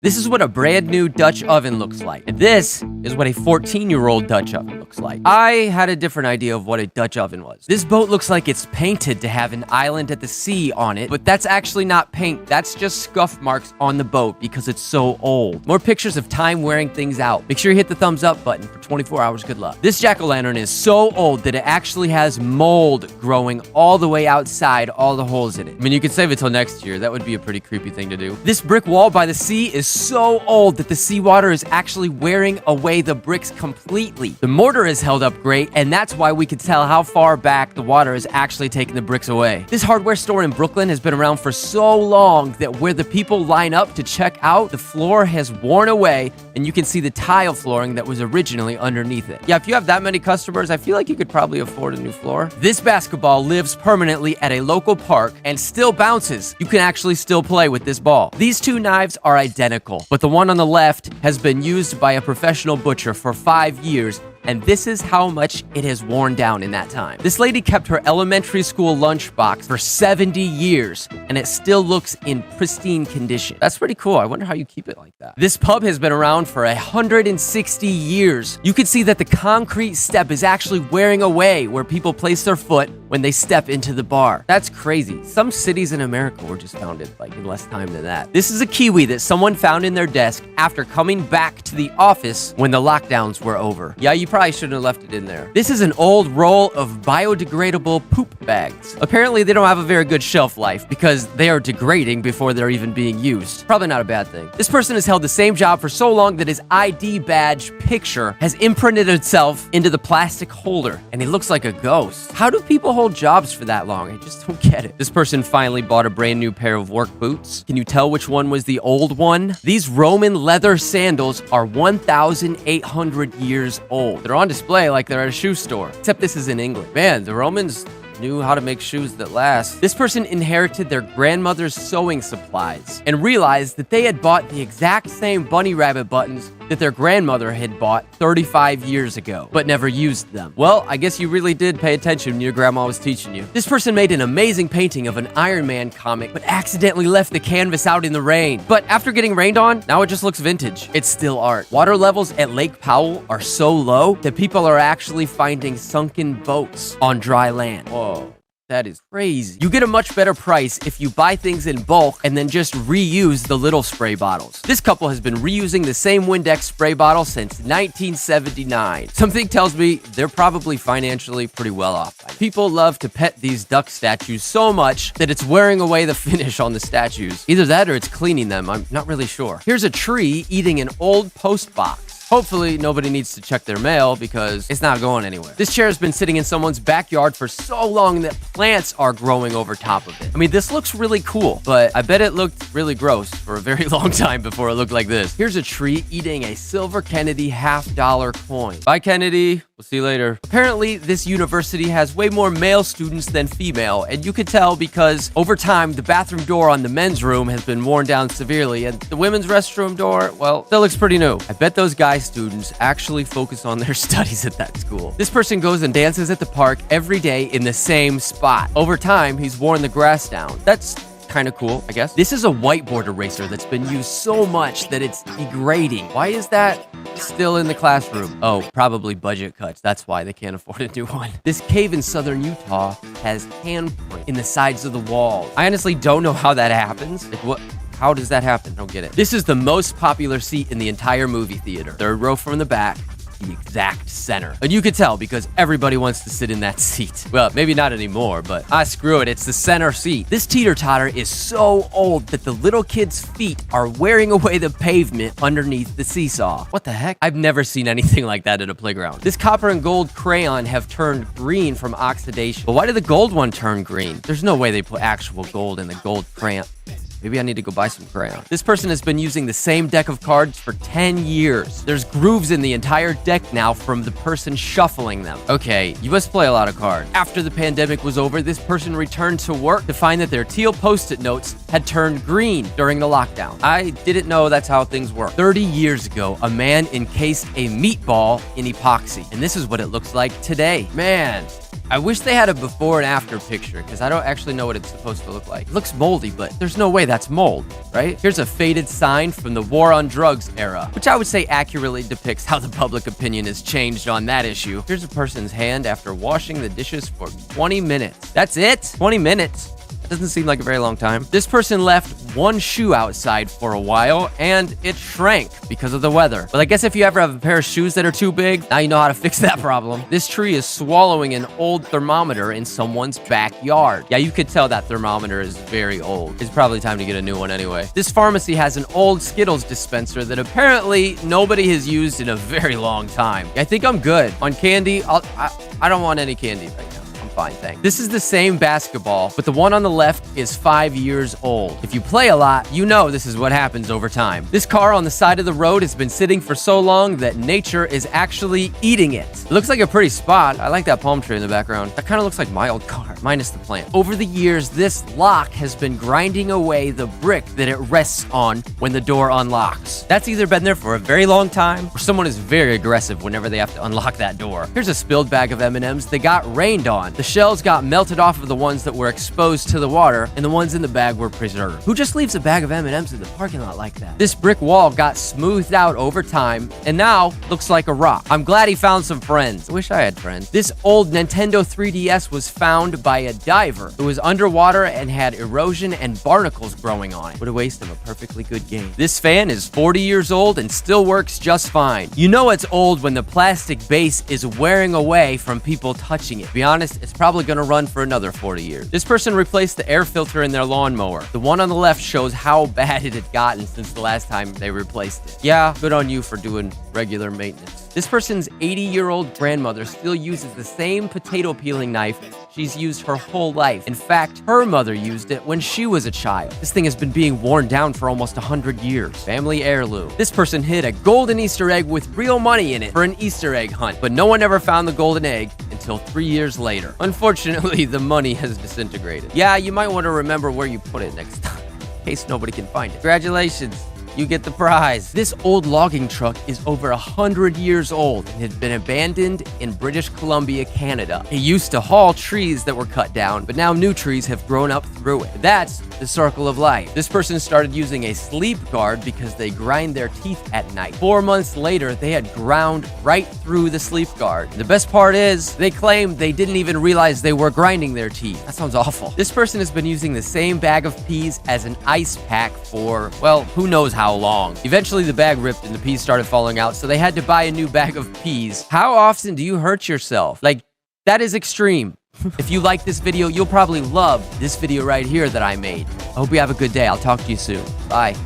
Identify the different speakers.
Speaker 1: This is what a brand new Dutch oven looks like. And this is what a 14-year-old Dutch oven looks like. I had a different idea of what a Dutch oven was. This boat looks like it's painted to have an island at the sea on it, but that's actually not paint. That's just scuff marks on the boat because it's so old. More pictures of time wearing things out. Make sure you hit the thumbs up button for 24 hours. Good luck. This jack-o'-lantern is so old that it actually has mold growing all the way outside all the holes in it. I mean, you could save it till next year. That would be a pretty creepy thing to do. This brick wall by the sea is so old that the seawater is actually wearing away the bricks completely. The mortar is held up great, and that's why we can tell how far back the water is actually taking the bricks away. This hardware store in Brooklyn has been around for so long that where the people line up to check out, the floor has worn away, and you can see the tile flooring that was originally underneath it. Yeah, if you have that many customers, I feel like you could probably afford a new floor. This basketball lives permanently at a local park and still bounces. You can actually still play with this ball. These two knives are identical, but the one on the left has been used by a professional butcher for 5 years, and this is how much it has worn down in that time. This lady kept her elementary school lunchbox for 70 years, and it still looks in pristine condition. That's pretty cool. I wonder how you keep it like that. This pub has been around for 160 years. You can see that the concrete step is actually wearing away where people place their foot when they step into the bar. That's crazy. Some cities in America were just founded like in less time than that. This is a kiwi that someone found in their desk after coming back to the office when the lockdowns were over. Yeah, you probably shouldn't have left it in there. This is an old roll of biodegradable poop bags. Apparently, they don't have a very good shelf life because they are degrading before they're even being used. Probably not a bad thing. This person has held the same job for so long that his ID badge picture has imprinted itself into the plastic holder, and he looks like a ghost. How do people hold jobs for that long? I just don't get it. This person finally bought a brand new pair of work boots. Can you tell which one was the old one? These Roman leather sandals are 1,800 years old. They're on display like they're at a shoe store, except this is in England. Man, the Romans knew how to make shoes that last. This person inherited their grandmother's sewing supplies and realized that they had bought the exact same bunny rabbit buttons that their grandmother had bought 35 years ago, but never used them. Well, I guess you really did pay attention when your grandma was teaching you. This person made an amazing painting of an Iron Man comic, but accidentally left the canvas out in the rain. But after getting rained on, now it just looks vintage. It's still art. Water levels at Lake Powell are so low that people are actually finding sunken boats on dry land. Whoa. That is crazy. You get a much better price if you buy things in bulk and then just reuse the little spray bottles. This couple has been reusing the same Windex spray bottle since 1979. Something tells me they're probably financially pretty well off. People love to pet these duck statues so much that it's wearing away the finish on the statues. Either that or it's cleaning them. I'm not really sure. Here's a tree eating an old post box. Hopefully, nobody needs to check their mail because it's not going anywhere. This chair has been sitting in someone's backyard for so long that plants are growing over top of it. I mean, this looks really cool, but I bet it looked really gross for a very long time before it looked like this. Here's a tree eating a silver Kennedy $50 coin. Bye, Kennedy. We'll see you later. Apparently, this university has way more male students than female, and you could tell because over time, the bathroom door on the men's room has been worn down severely, and the women's restroom door, well, that looks pretty new. I bet those guy students actually focus on their studies at that school. This person goes and dances at the park every day in the same spot. Over time, he's worn the grass down. That's kind of cool, I guess. This is a whiteboard eraser that's been used so much that it's degrading. Why is that still in the classroom? Oh, probably budget cuts. That's why they can't afford a new one. This cave in southern Utah has handprint in the sides of the wall. I honestly don't know how that happens. Like, what? How does that happen? I don't get it. This is the most popular seat in the entire movie theater. Third row from the back. The exact center. And you could tell because everybody wants to sit in that seat. Well, maybe not anymore, but screw it. It's the center seat. This teeter-totter is so old that the little kid's feet are wearing away the pavement underneath the seesaw. What the heck? I've never seen anything like that at a playground. This copper and gold crayon have turned green from oxidation. But why did the gold one turn green? There's no way they put actual gold in the gold crayon. Maybe I need to go buy some crayon. This person has been using the same deck of cards for 10 years. There's grooves in the entire deck now from the person shuffling them. Okay, you must play a lot of cards. After the pandemic was over, this person returned to work to find that their teal Post-it notes had turned green during the lockdown. I didn't know that's how things work. 30 years ago, a man encased a meatball in epoxy, and this is what it looks like today. Man, I wish they had a before and after picture because I don't actually know what it's supposed to look like. It looks moldy, but there's no way that's mold, right? Here's a faded sign from the war on drugs era, which I would say accurately depicts how the public opinion has changed on that issue. Here's a person's hand after washing the dishes for 20 minutes. That's it? 20 minutes? Doesn't seem like a very long time. This person left one shoe outside for a while and it shrank because of the weather. But I guess if you ever have a pair of shoes that are too big, now you know how to fix that problem. This tree is swallowing an old thermometer in someone's backyard. Yeah, you could tell that thermometer is very old. It's probably time to get a new one anyway. This pharmacy has an old Skittles dispenser that apparently nobody has used in a very long time. I think I'm good. On candy, I don't want any candy right now. Fine thing. This is the same basketball, but the one on the left is 5 years old. If you play a lot, you know this is what happens over time. This car on the side of the road has been sitting for so long that nature is actually eating it. It looks like a pretty spot. I like that palm tree in the background. That kind of looks like my old car, minus the plant. Over the years, this lock has been grinding away the brick that it rests on when the door unlocks. That's either been there for a very long time, or someone is very aggressive whenever they have to unlock that door. Here's a spilled bag of M&Ms that got rained on. The shells got melted off of the ones that were exposed to the water, and the ones in the bag were preserved. Who just leaves a bag of M&Ms in the parking lot like that? This brick wall got smoothed out over time, and now looks like a rock. I'm glad he found some friends. I wish I had friends. This old Nintendo 3DS was found by a diver who was underwater and had erosion and barnacles growing on it. What a waste of a perfectly good game. This fan is 40 years old and still works just fine. You know it's old when the plastic base is wearing away from people touching it. To be honest, it's probably gonna run for another 40 years. This person replaced the air filter in their lawnmower. The one on the left shows how bad it had gotten since the last time they replaced it. Yeah, good on you for doing regular maintenance. This person's 80-year-old grandmother still uses the same potato peeling knife she's used her whole life. In fact, her mother used it when she was a child. This thing has been being worn down for almost 100 years. Family heirloom. This person hid a golden Easter egg with real money in it for an Easter egg hunt, but no one ever found the golden egg until 3 years later. Unfortunately, the money has disintegrated. Yeah, you might want to remember where you put it next time, in case nobody can find it. Congratulations. You get the prize. This old logging truck is over 100 years old and had been abandoned in British Columbia, Canada. It used to haul trees that were cut down, but now new trees have grown up through it. That's the circle of life. This person started using a sleep guard because they grind their teeth at night. 4 months later, they had ground right through the sleep guard. The best part is, they claimed they didn't even realize they were grinding their teeth. That sounds awful. This person has been using the same bag of peas as an ice pack for, well, who knows how long. Eventually the bag ripped and the peas started falling out, so they had to buy a new bag of peas. How often do you hurt yourself? Like, that is extreme. If you like this video, you'll probably love this video right here that I made. I hope you have a good day. I'll talk to you soon. Bye.